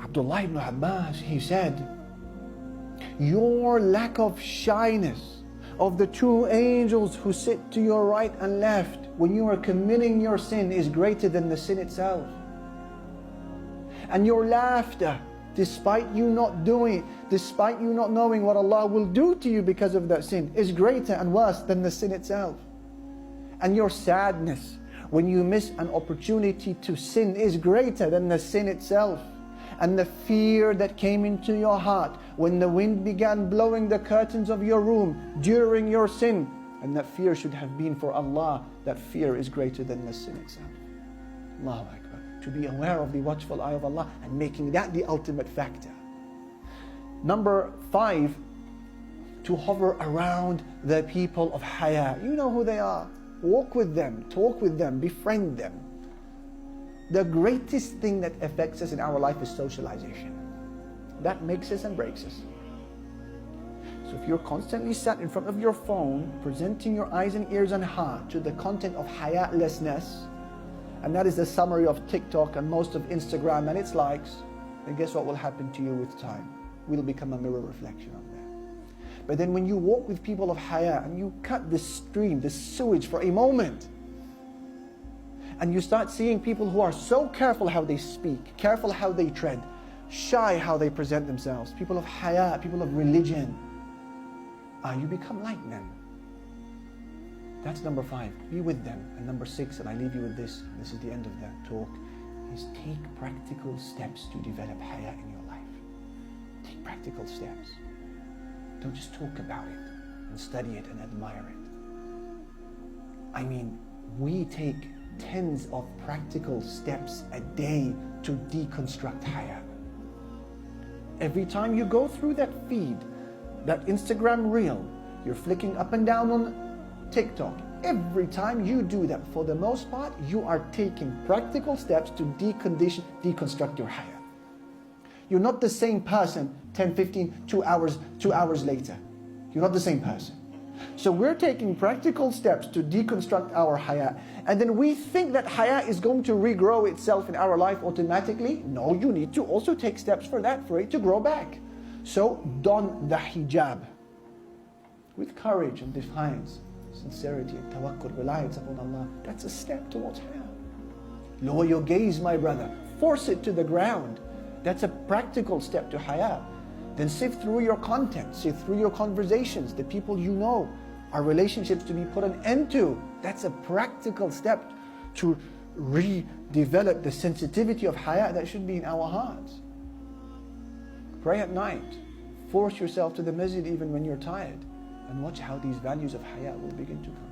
Abdullah ibn Abbas, he said, your lack of shyness of the two angels who sit to your right and left when you are committing your sin is greater than the sin itself. And your laughter, despite you not doing it, despite you not knowing what Allah will do to you because of that sin, is greater and worse than the sin itself. And your sadness when you miss an opportunity to sin is greater than the sin itself. And the fear that came into your heart when the wind began blowing the curtains of your room during your sin, and that fear should have been for Allah, that fear is greater than the sin itself. Allahu Akbar. To be aware of the watchful eye of Allah and making that the ultimate factor. Number 5, to hover around the people of haya. You know who they are. Walk with them, talk with them, befriend them. The greatest thing that affects us in our life is socialization. That makes us and breaks us. So if you're constantly sat in front of your phone, presenting your eyes and ears and heart to the content of hayatlessness, and that is the summary of TikTok and most of Instagram and its likes, then guess what will happen to you with time? We'll become a mirror reflection of that. But then when you walk with people of haya and you cut the stream, the sewage for a moment, and you start seeing people who are so careful how they speak, careful how they tread, shy how they present themselves, people of haya, people of religion, you become like them. That's number 5, be with them. And number 6, and I leave you with this is the end of the talk, is take practical steps to develop haya in your life. Take practical steps. Don't just talk about it and study it and admire it. I mean, we take tens of practical steps a day to deconstruct haya. Every time you go through that feed, that Instagram reel, you're flicking up and down on TikTok, every time you do that, for the most part, you are taking practical steps to deconstruct your haya. You're not the same person 10, 15, 2 hours later. You're not the same person. So we're taking practical steps to deconstruct our haya, and then we think that haya is going to regrow itself in our life automatically. No, you need to also take steps for that, for it to grow back. So don the hijab with courage and defiance, sincerity and tawakkul, reliance upon Allah. That's a step towards haya. Lower your gaze, my brother. Force it to the ground. That's a practical step to haya. Then sift through your content, sift through your conversations, the people you know, our relationships to be put an end to. That's a practical step to redevelop the sensitivity of haya that should be in our hearts. Pray at night. Force yourself to the masjid even when you're tired. And watch how these values of haya will begin to come.